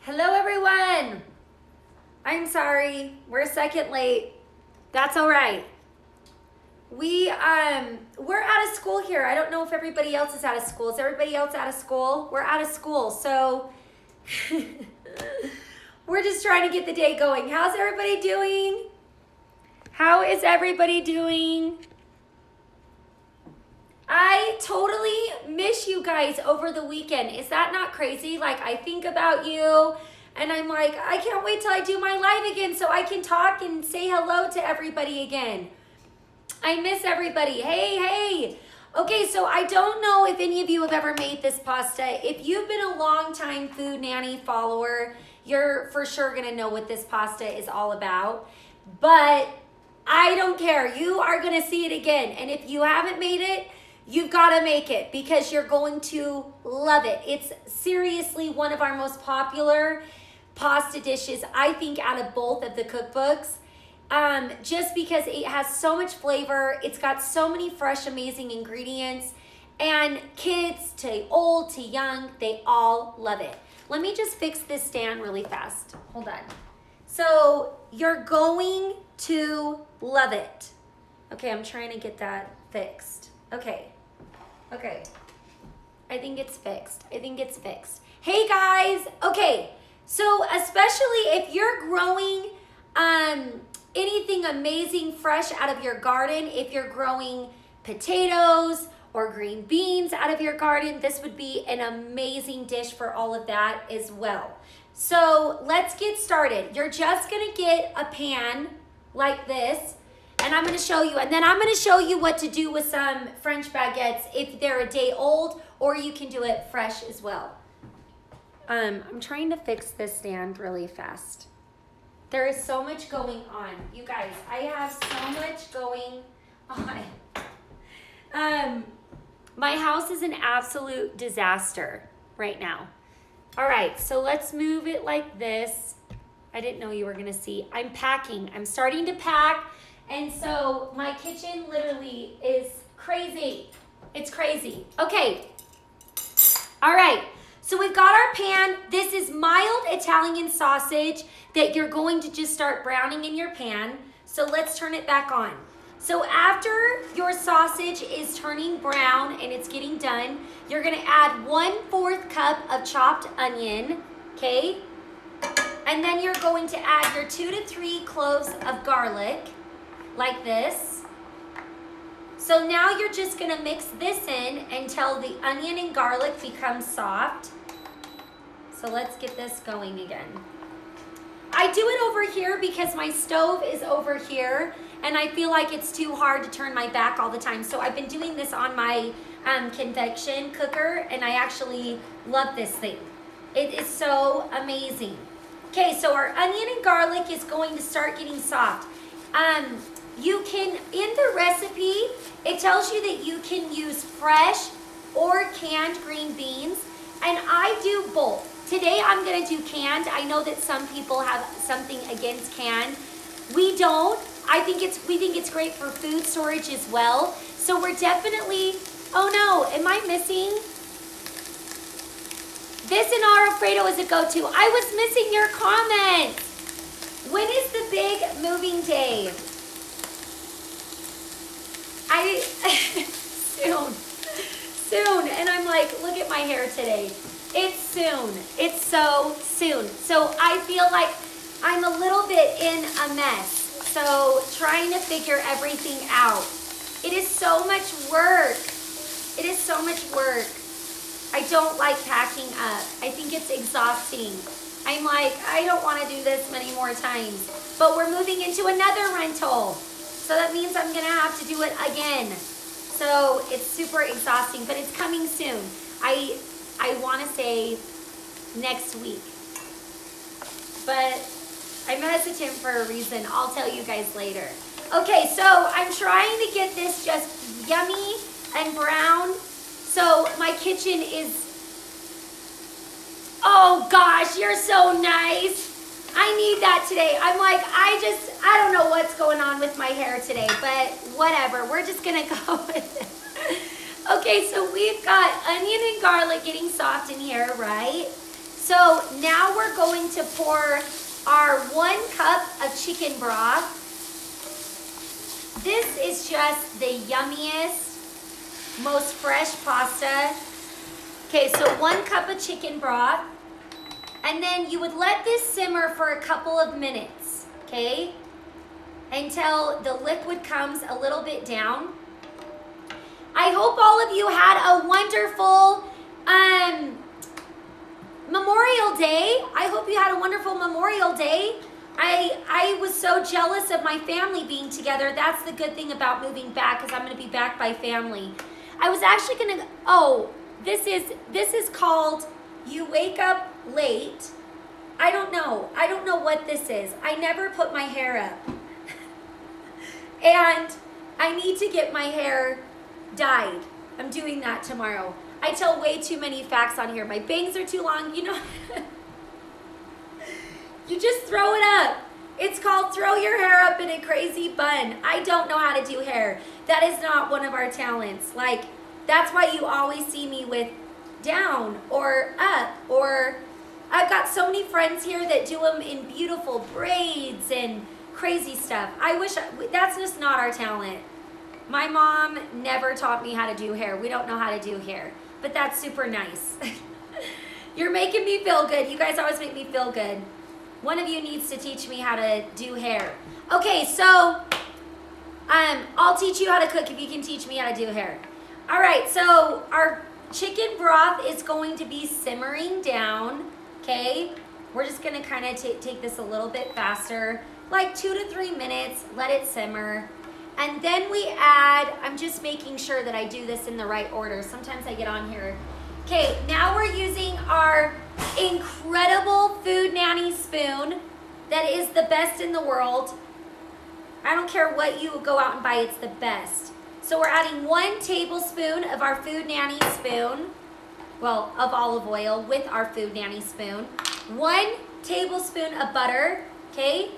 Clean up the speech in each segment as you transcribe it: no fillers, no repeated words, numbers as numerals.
Hello everyone. I'm sorry, we're a second late. That's all right. We're out of school here. I don't know if everybody else is out of school. Is everybody else out of school? We're out of school, so we're just trying to get the day going. How's everybody doing? How is everybody doing? I totally miss you guys over the weekend. Is that not crazy? Like, I think about you and I'm like, I can't wait till I do my live again so I can talk and say hello to everybody again. I miss everybody. Hey. Okay, so I don't know if any of you have ever made this pasta. If you've been a long time Food Nanny follower, you're for sure gonna know what this pasta is all about. But I don't care. You are gonna see it again. And if you haven't made it, you've got to make it because you're going to love it. It's seriously one of our most popular pasta dishes, I think, out of both of the cookbooks. Just because it has so much flavor. It's got so many fresh, amazing ingredients. And kids to old to young, they all love it. Let me just fix this stand really fast. Hold on. So you're going to love it. Okay, I'm trying to get that fixed. Okay. I think it's fixed. Hey guys. Okay. So especially if you're growing anything amazing fresh out of your garden, if you're growing potatoes or green beans out of your garden, this would be an amazing dish for all of that as well. So let's get started. You're just gonna get a pan like this. And I'm going to show you, and then I'm going to show you what to do with some French baguettes if they're a day old, or you can do it fresh as well. I'm trying to fix this stand really fast. There is so much going on. You guys, I have so much going on. My house is an absolute disaster right now. All right, so let's move it like this. I didn't know you were going to see. I'm packing. I'm starting to pack. And so my kitchen literally is crazy. It's crazy. Okay. All right. So we've got our pan. This is mild Italian sausage that you're going to just start browning in your pan. So let's turn it back on. So after your sausage is turning brown and it's getting done, you're going to add 1/4 cup of chopped onion. Okay. And then you're going to add your 2 to 3 cloves of garlic. Like this. So now you're just gonna mix this in until the onion and garlic become soft. So let's get this going again. I do it over here because my stove is over here and I feel like it's too hard to turn my back all the time. So I've been doing this on my convection cooker and I actually love this thing. It is so amazing. Okay, so our onion and garlic is going to start getting soft. You can, in the recipe, it tells you that you can use fresh or canned green beans, and I do both. Today I'm gonna do canned. I know that some people have something against canned. We don't. We think it's great for food storage as well. So we're definitely, oh no, am I missing? This and Alfredo is a go-to. I was missing your comment. When is the big moving day? Soon. And I'm like, look at my hair today. It's soon. It's so soon. So I feel like I'm a little bit in a mess. So trying to figure everything out. It is so much work. I don't like packing up. I think it's exhausting. I'm like, I don't want to do this many more times. But we're moving into another rental. So that means I'm going to have to do it again. So it's super exhausting, but it's coming soon. I want to say next week. But I'm hesitant for a reason. I'll tell you guys later. Okay, so I'm trying to get this just yummy and brown. So my kitchen is, oh gosh, you're so nice. I need that today. I'm like, I don't know what's going on with my hair today, but whatever. We're just gonna go with it. Okay, so we've got onion and garlic getting soft in here, right? So now we're going to pour our 1 cup of chicken broth. This is just the yummiest, most fresh pasta. Okay, so 1 cup of chicken broth. And then you would let this simmer for a couple of minutes, okay? Until the liquid comes a little bit down. I hope all of you had a wonderful Memorial Day. I hope you had a wonderful Memorial Day. I was so jealous of my family being together. That's the good thing about moving back, is I'm going to be back by family. I was actually going to, this is called You Wake Up Late. I don't know what this is. I never put my hair up. And I need to get my hair dyed. I'm doing that tomorrow. I tell way too many facts on here. My bangs are too long, you know. You just throw it up. It's called throw your hair up in a crazy bun. I don't know how to do hair. That is not one of our talents. Like, that's why you always see me with down or up, or I've got so many friends here that do them in beautiful braids and crazy stuff. That's just not our talent. My mom never taught me how to do hair. We don't know how to do hair, but that's super nice. You're making me feel good. You guys always make me feel good. One of you needs to teach me how to do hair. Okay, so I'll teach you how to cook if you can teach me how to do hair. All right, so our chicken broth is going to be simmering down, okay? We're just gonna kind of take this a little bit faster, like 2 to 3 minutes, let it simmer. And then we add, I'm just making sure that I do this in the right order. Sometimes I get on here. Okay, now we're using our incredible Food Nanny spoon that is the best in the world. I don't care what you go out and buy, it's the best. So we're adding 1 tablespoon of our Food Nanny spoon, well, of olive oil with our Food Nanny spoon. 1 tablespoon of butter, okay?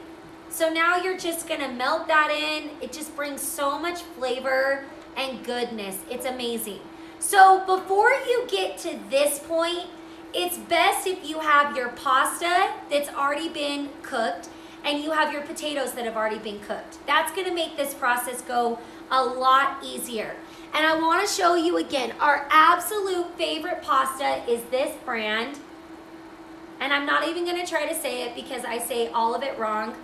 So now you're just gonna melt that in. It just brings so much flavor and goodness. It's amazing. So before you get to this point, it's best if you have your pasta that's already been cooked and you have your potatoes that have already been cooked. That's gonna make this process go a lot easier. And I wanna show you again, our absolute favorite pasta is this brand. And I'm not even gonna try to say it because I say all of it wrong.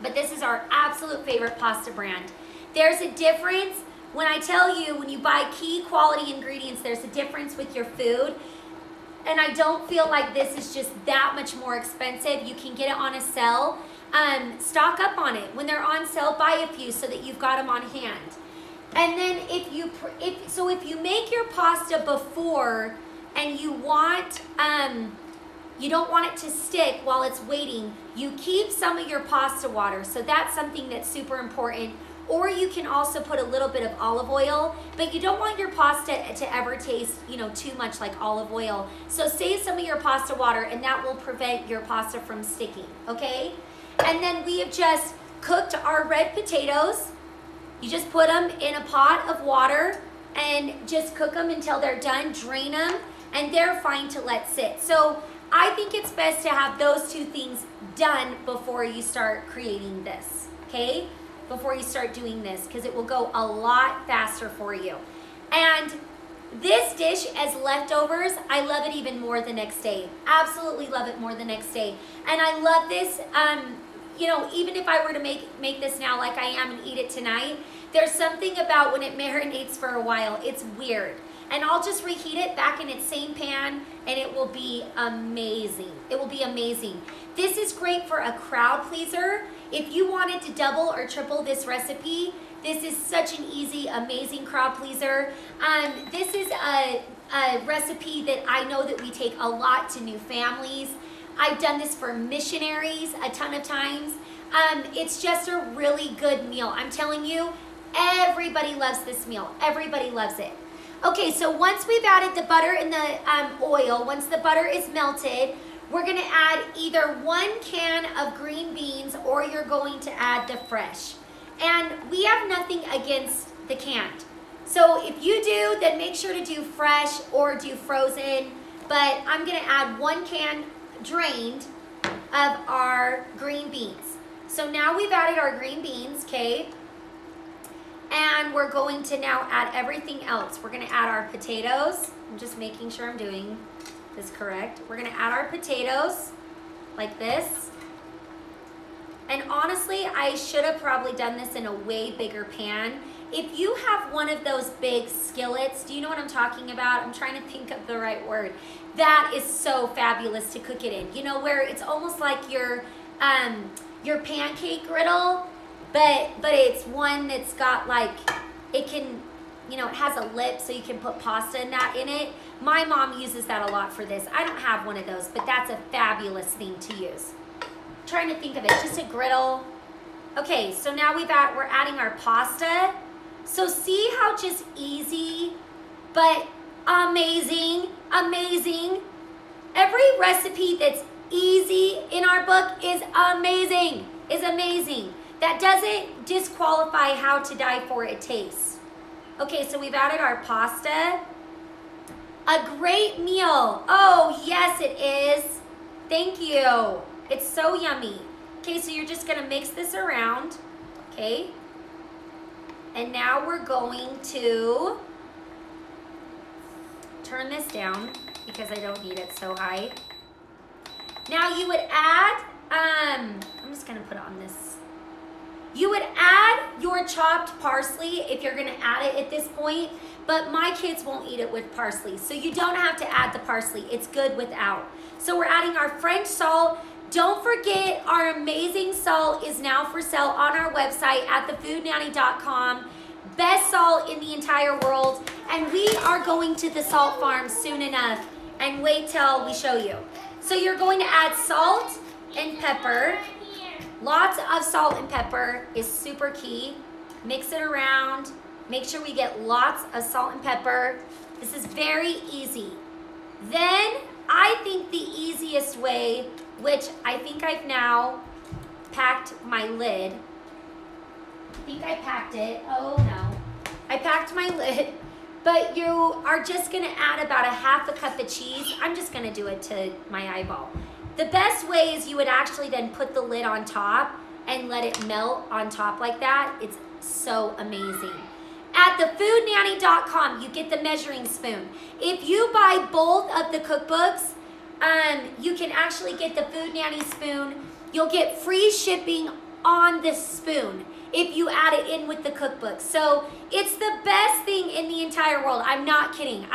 But this is our absolute favorite pasta brand. There's a difference when I tell you, when you buy key quality ingredients, there's a difference with your food. And I don't feel like this is just that much more expensive. You can get it on a sale. Stock up on it. When they're on sale, buy a few so that you've got them on hand. And then if you make your pasta before and you want, you don't want it to stick while it's waiting, you keep some of your pasta water. So that's something that's super important. Or you can also put a little bit of olive oil, but you don't want your pasta to ever taste, too much like olive oil. So save some of your pasta water and that will prevent your pasta from sticking, okay? And then we have just cooked our red potatoes. You just put them in a pot of water and just cook them until they're done, drain them, and they're fine to let sit. So I think it's best to have those 2 things done before you start creating this, okay? Before you start doing this, because it will go a lot faster for you. And this dish as leftovers, I love it even more the next day. Absolutely love it more the next day. And I love this, even if I were to make this now like I am and eat it tonight, there's something about when it marinates for a while, it's weird. And I'll just reheat it back in its same pan and it will be amazing. It will be amazing. This is great for a crowd pleaser. If you wanted to double or triple this recipe, this is such an easy, amazing crowd pleaser. This is a recipe that I know that we take a lot to new families. I've done this for missionaries a ton of times. It's just a really good meal. I'm telling you, everybody loves this meal. Everybody loves it. Okay, so once we've added the butter and the oil, once the butter is melted, we're gonna add either 1 can of green beans or you're going to add the fresh. And we have nothing against the canned. So if you do, then make sure to do fresh or do frozen. but I'm gonna add 1 can drained of our green beans. So now we've added our green beans, okay? And we're going to now add everything else. We're gonna add our potatoes. I'm just making sure I'm doing this correct. We're gonna add our potatoes like this. And honestly, I should have probably done this in a way bigger pan. If you have one of those big skillets, do you know what I'm talking about? I'm trying to think of the right word. That is so fabulous to cook it in. You know, where it's almost like your pancake griddle, but it's one that's got like, it can, you know, it has a lip so you can put pasta in it. My mom uses that a lot for this. I don't have one of those, but that's a fabulous thing to use. I'm trying to think of it, just a griddle. Okay, so now we're adding our pasta. So see how just easy, but amazing, amazing. Every recipe that's easy in our book is amazing, That doesn't disqualify how to die for it tastes. Okay, so we've added our pasta. A great meal. Oh, yes it is. Thank you. It's so yummy. Okay, so you're just gonna mix this around, okay? And now we're going to turn this down because I don't need it so high. Now you would add, I'm just gonna put on this. You would add your chopped parsley if you're gonna add it at this point, but my kids won't eat it with parsley. So you don't have to add the parsley, it's good without. So we're adding our French salt. Don't forget, our amazing salt is now for sale on our website at thefoodnanny.com. Best salt in the entire world. And we are going to the salt farm soon enough. And wait till we show you. So you're going to add salt and pepper. Lots of salt and pepper is super key. Mix it around. Make sure we get lots of salt and pepper. This is very easy. Then I think the easiest way, which I think I've now packed my lid. I think I packed it. Oh no. I packed my lid. But you are just gonna add about a half a cup of cheese. I'm just gonna do it to my eyeball. The best way is you would actually then put the lid on top and let it melt on top like that. It's so amazing. At thefoodnanny.com, you get the measuring spoon. If you buy both of the cookbooks, you can actually get the Food Nanny spoon. You'll get free shipping on this spoon if you add it in with the cookbook. So it's the best thing in the entire world. I'm not kidding.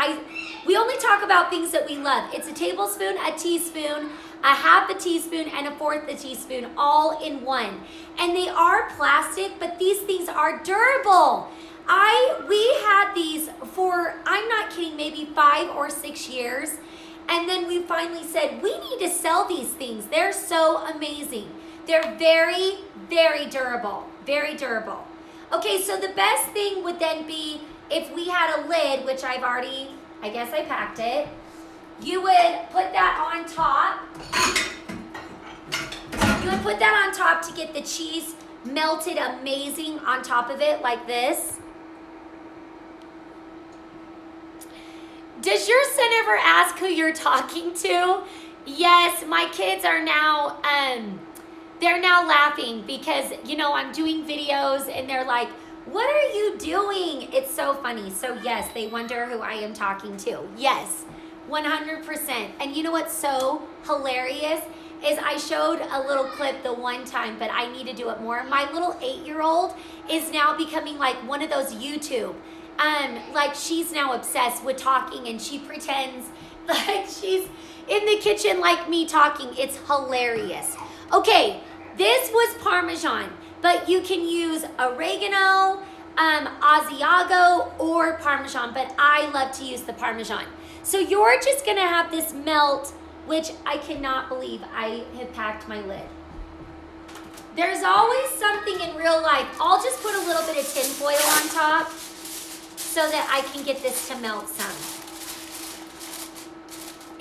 We only talk about things that we love. It's a tablespoon, a teaspoon, a half a teaspoon, and a fourth a teaspoon, all in one. And they are plastic, but these things are durable. We had these for, I'm not kidding, maybe 5 or 6 years. And then we finally said, we need to sell these things. They're so amazing. They're very, very durable, very durable. Okay, so the best thing would then be if we had a lid, which I've already, I guess I packed it. You would put that on top. You would put that on top to get the cheese melted amazing on top of it like this. Does your son ever ask who you're talking to? Yes, my kids are now, they're now laughing because, you know, I'm doing videos and they're like, what are you doing? It's so funny. So yes, they wonder who I am talking to. Yes, 100%. And you know what's so hilarious is I showed a little clip the one time, but I need to do it more. My little 8-year-old is now becoming like one of those YouTube. Like she's now obsessed with talking and she pretends like she's in the kitchen like me talking. It's hilarious. Okay, this was Parmesan, but you can use oregano, Asiago, or Parmesan, but I love to use the Parmesan. So you're just gonna have this melt, which I cannot believe I have packed my lid. There's always something in real life. I'll just put a little bit of tin foil on top so that I can get this to melt some.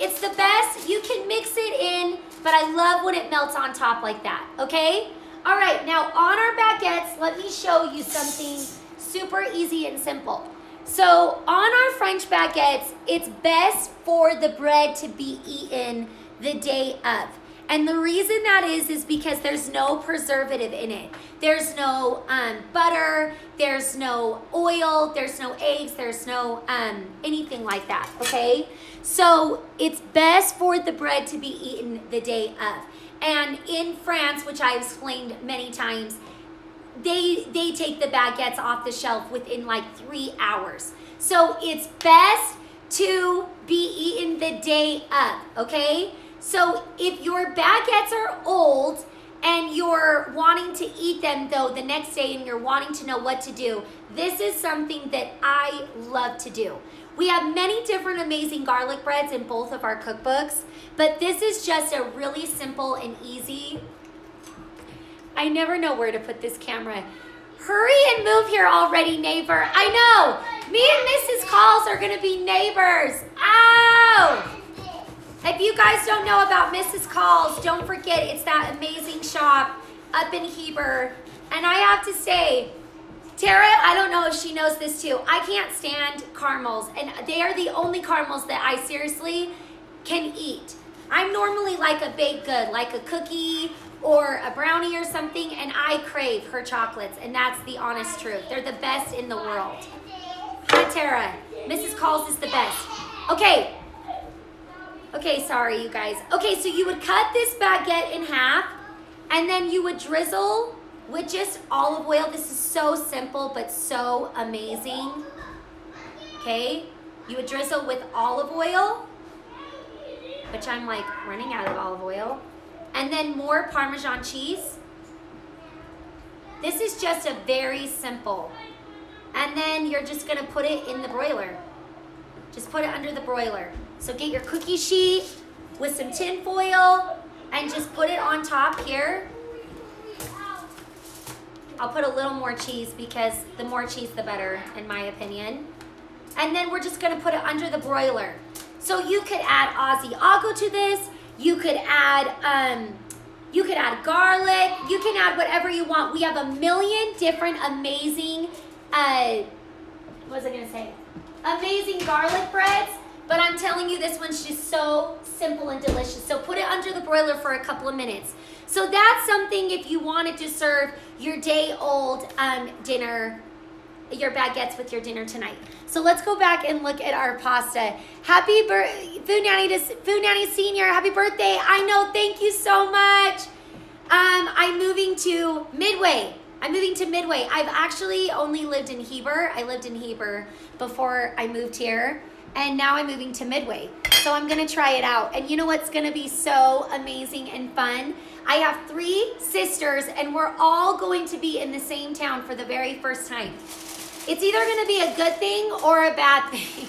It's the best. You can mix it in, but I love when it melts on top like that, okay? All right, now on our baguettes, let me show you something super easy and simple. So on our French baguettes, it's best for the bread to be eaten the day of. And the reason that is because there's no preservative in it. There's no butter, there's no oil, there's no eggs, there's no anything like that, okay? So it's best for the bread to be eaten the day of. And in France, which I've explained many times, they take the baguettes off the shelf within like 3 hours. So it's best to be eaten the day of, okay? So if your baguettes are old and you're wanting to eat them though the next day and you're wanting to know what to do, this is something that I love to do. We have many different amazing garlic breads in both of our cookbooks, but this is just a really simple and easy. I never know where to put this camera. Hurry and move here already, neighbor. I know. Me and Mrs. Calls are going to be neighbors. Ow! If you guys don't know about Mrs. Calls, don't forget it's that amazing shop up in Heber. And I have to say, Tara, I don't know if she knows this too. I can't stand caramels, and they are the only caramels that I seriously can eat. I'm normally like a baked good, like a cookie or a brownie or something, and I crave her chocolates, and that's the honest truth. They're the best in the world. Hi, Tara. Mrs. Calls is the best. Okay, sorry, you guys. Okay, so you would cut this baguette in half, and then you would drizzle with just olive oil. This is so simple, but so amazing. Okay, you would drizzle with olive oil, which I'm like running out of olive oil. And then more Parmesan cheese. This is just a very simple. And then you're just gonna put it in the broiler. Just put it under the broiler. So get your cookie sheet with some tin foil and just put it on top here. I'll put a little more cheese because the more cheese the better, in my opinion. And then we're just gonna put it under the broiler. So you could add Asiago to this. You could add garlic. You can add whatever you want. We have a million different amazing, what was I gonna say? Amazing garlic breads. But I'm telling you, this one's just so simple and delicious. So put it under the broiler for a couple of minutes. So that's something if you wanted to serve your day-old dinner, your baguettes with your dinner tonight. So let's go back and look at our pasta. Happy Food Nanny Senior, happy birthday. I know, thank you so much. I'm moving to Midway. I've actually only lived in Heber. I lived in Heber before I moved here. And now I'm moving to Midway. So I'm gonna try it out. And you know what's gonna be so amazing and fun? I have 3 sisters and we're all going to be in the same town for the very first time. It's either gonna be a good thing or a bad thing.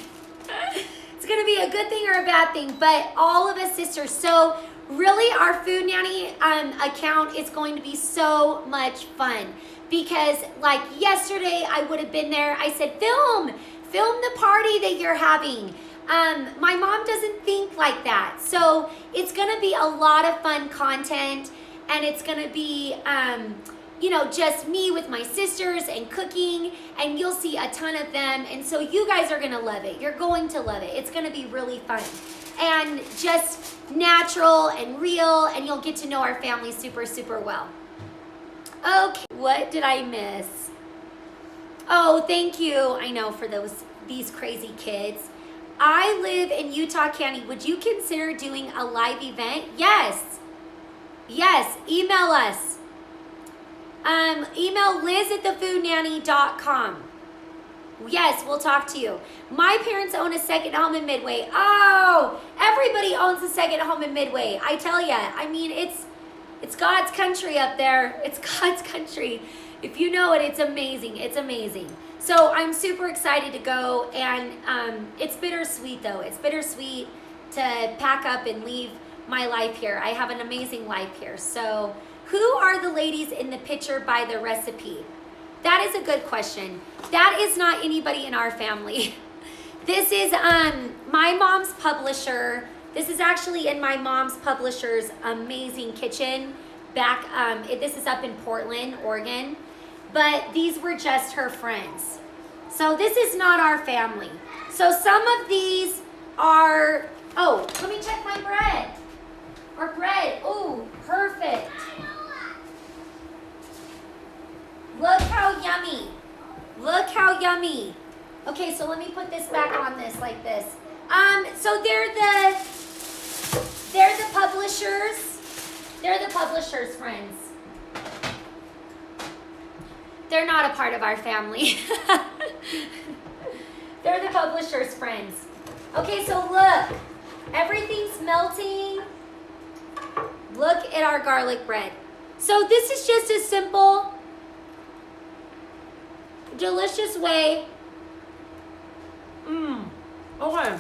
It's gonna be a good thing or a bad thing, but all of us sisters. So really our Food Nanny account is going to be so much fun because like yesterday I would have been there. I said, film the party that you're having. My mom doesn't think like that. So it's gonna be a lot of fun content and it's gonna be, just me with my sisters and cooking, and you'll see a ton of them. And so you guys are gonna love it. You're going to love it. It's gonna be really fun and just natural and real, and you'll get to know our family super, super well. Okay, what did I miss? Oh, thank you. I know, for these crazy kids. I live in Utah County. Would you consider doing a live event? Yes. Email us. Email liz@thefoodnanny.com. Yes, we'll talk to you. My parents own a second home in Midway. Oh, everybody owns a second home in Midway. I tell ya. I mean, it's God's country up there. It's God's country. If you know it, it's amazing. It's amazing. So I'm super excited to go, and it's bittersweet though. It's bittersweet to pack up and leave my life here. I have an amazing life here. So who are the ladies in the picture by the recipe? That is a good question. That is not anybody in our family. This is my mom's publisher. This is actually in my mom's publisher's amazing kitchen back, this is up in Portland, Oregon. But these were just her friends. So this is not our family. So some of these are, oh, let me check my bread. Our bread, ooh, perfect. Look how yummy. Look how yummy. Okay, so let me put this back on this like this. So they're the publishers. They're the publishers, friends. They're not a part of our family. They're the publishers, friends. Okay, so look. Everything's melting. Look at our garlic bread. So this is just a simple, delicious way. Okay.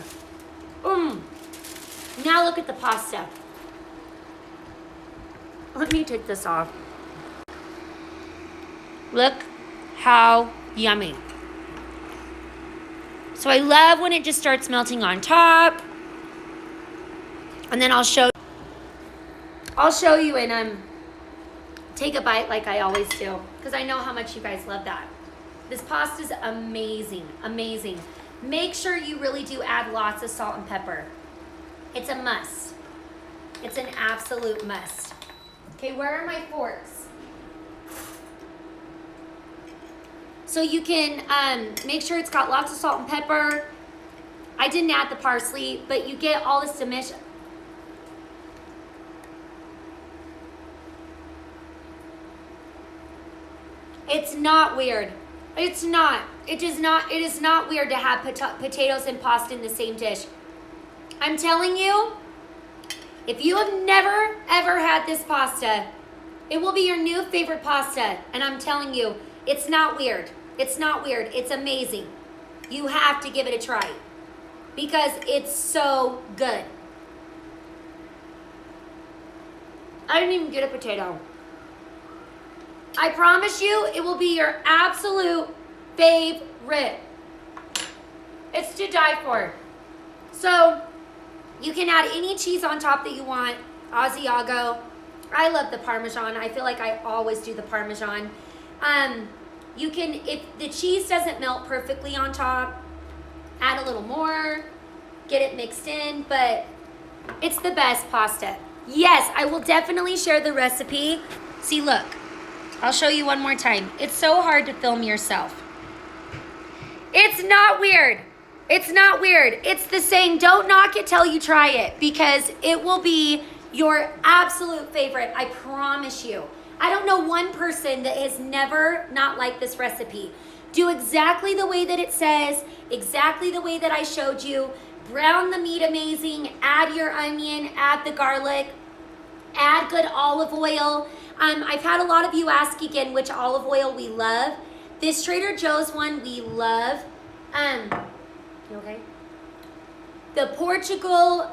Now look at the pasta. Let me take this off. Look how yummy. So I love when it just starts melting on top. And then I'll show you and take a bite like I always do, because I know how much you guys love that. This pasta is amazing, amazing. Make sure you really do add lots of salt and pepper. It's a must. It's an absolute must. Okay, where are my forks? So you can make sure it's got lots of salt and pepper. I didn't add the parsley, but you get all this dimension. It's not weird. It's not. It is not weird to have potatoes and pasta in the same dish. I'm telling you, if you have never ever had this pasta, it will be your new favorite pasta. And I'm telling you, it's not weird. It's not weird. It's amazing. You have to give it a try because it's so good. I didn't even get a potato. I promise you, it will be your absolute favorite. It's to die for. So you can add any cheese on top that you want. Asiago. I love the Parmesan. I feel like I always do the Parmesan. You can, if the cheese doesn't melt perfectly on top, add a little more, get it mixed in, but it's the best pasta. Yes, I will definitely share the recipe. See, look, I'll show you one more time. It's so hard to film yourself. It's not weird. It's not weird. It's the saying, don't knock it till you try it, because it will be your absolute favorite. I promise you. I don't know one person that has never not liked this recipe. Do exactly the way that it says, exactly the way that I showed you. Brown the meat amazing, add your onion, add the garlic, add good olive oil. I've had a lot of you ask again which olive oil we love. This Trader Joe's one we love. You okay? The Portugal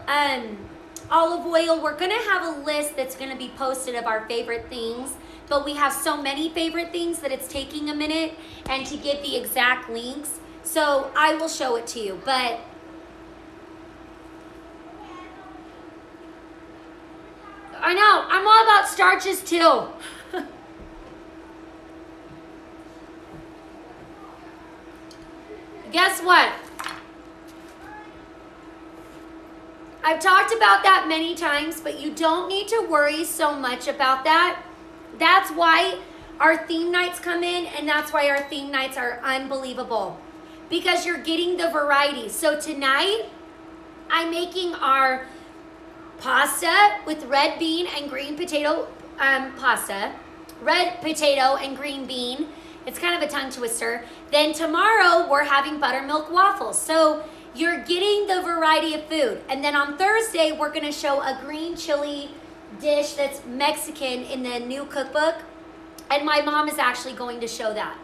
olive oil, we're gonna have a list that's gonna be posted of our favorite things, but we have so many favorite things that it's taking a minute and to give the exact links. So I will show it to you, but I know, I'm all about starches too. Guess what? I've talked about that many times, but you don't need to worry so much about that. That's why our theme nights come in, and that's why our theme nights are unbelievable, because you're getting the variety. So tonight, I'm making our pasta with red bean and green potato pasta. Red potato and green bean. It's kind of a tongue twister. Then tomorrow, we're having buttermilk waffles. So you're getting the variety of food. And then on Thursday, we're gonna show a green chili dish that's Mexican in the new cookbook. And my mom is actually going to show that.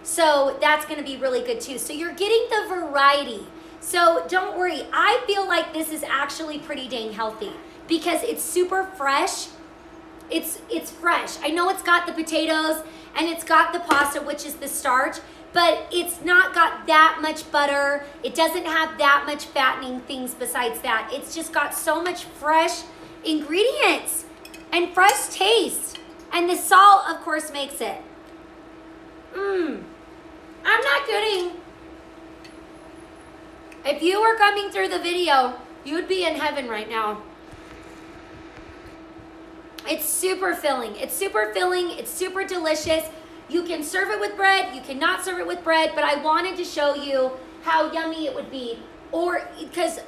So that's gonna be really good too. So you're getting the variety. So don't worry, I feel like this is actually pretty dang healthy because it's super fresh. It's fresh. I know it's got the potatoes and it's got the pasta, which is the starch, but it's not got that much butter. It doesn't have that much fattening things besides that. It's just got so much fresh ingredients and fresh taste. And the salt, of course, makes it. I'm not getting If you were coming through the video, you would be in heaven right now. It's super filling. It's super filling. It's super delicious. You can serve it with bread. You cannot serve it with bread, but I wanted to show you how yummy it would be. Or, because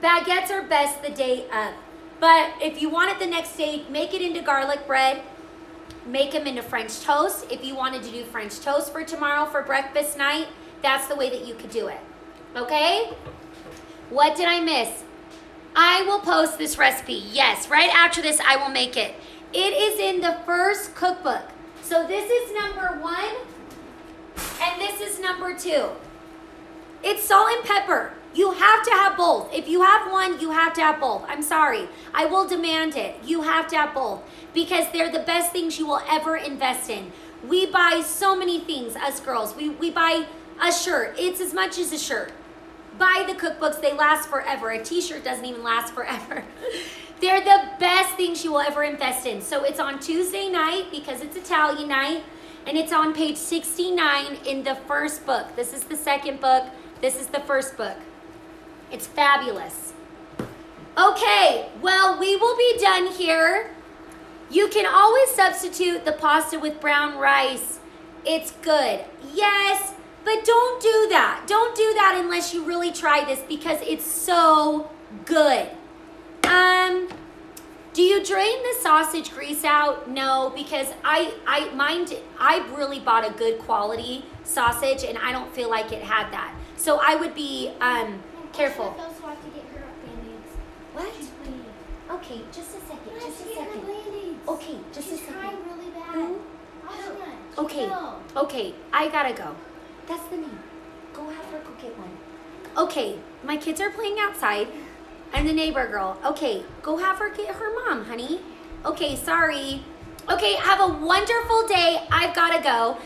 baguettes are best the day of. But if you want it the next day, make it into garlic bread. Make them into French toast. If you wanted to do French toast for tomorrow for breakfast night, that's the way that you could do it. Okay? What did I miss? I will post this recipe. Yes, right after this, I will make it. It is in the first cookbook. So this is number 1, and this is number 2. It's salt and pepper. You have to have both. If you have one, you have to have both. I'm sorry. I will demand it. You have to have both because they're the best things you will ever invest in. We buy so many things, us girls. We buy a shirt. It's as much as a shirt. Buy the cookbooks. They last forever. A t-shirt doesn't even last forever. They're the best things you will ever invest in. So it's on Tuesday night because it's Italian night. And it's on page 69 in the first book. This is the second book. This is the first book. It's fabulous. Okay, well, we will be done here. You can always substitute the pasta with brown rice. It's good. Yes, but don't do that. Don't do that unless you really try this because it's so good. Do you drain the sausage grease out? No, because I really bought a good quality sausage and I don't feel like it had that. So I would be careful. What? Okay, just a second. Just a second. Okay, just a second. Really bad. Okay, okay, I gotta go. That's the name. Go have her go get one. Okay, my kids are playing outside. And the neighbor girl. Okay, go have her get her mom, honey. Okay, sorry. Okay, have a wonderful day. I've gotta go.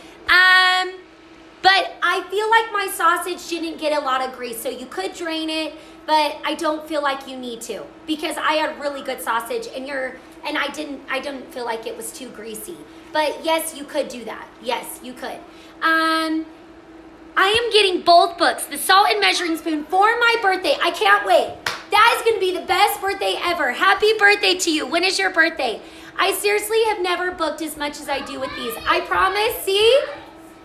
But I feel like my sausage didn't get a lot of grease, so you could drain it, but I don't feel like you need to because I had really good sausage and I didn't feel like it was too greasy. But yes, you could do that. Yes, you could. I am getting both books, the Salt and Measuring Spoon, for my birthday. I can't wait. That is going to be the best birthday ever. Happy birthday to you. When is your birthday? I seriously have never booked as much as I do with these. I promise. See?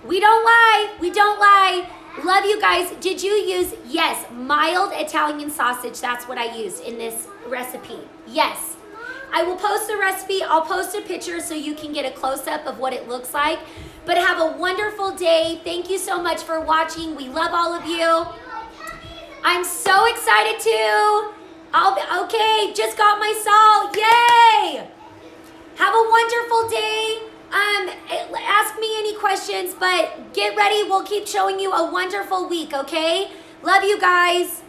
We don't lie. We don't lie. Love you guys. Did you use, yes, mild Italian sausage. That's what I used in this recipe. Yes. I will post the recipe. I'll post a picture so you can get a close-up of what it looks like. But have a wonderful day. Thank you so much for watching. We love all of you. I'm so excited too. Okay, just got my salt. Yay! Have a wonderful day. Ask me any questions, but get ready. We'll keep showing you a wonderful week, okay? Love you guys.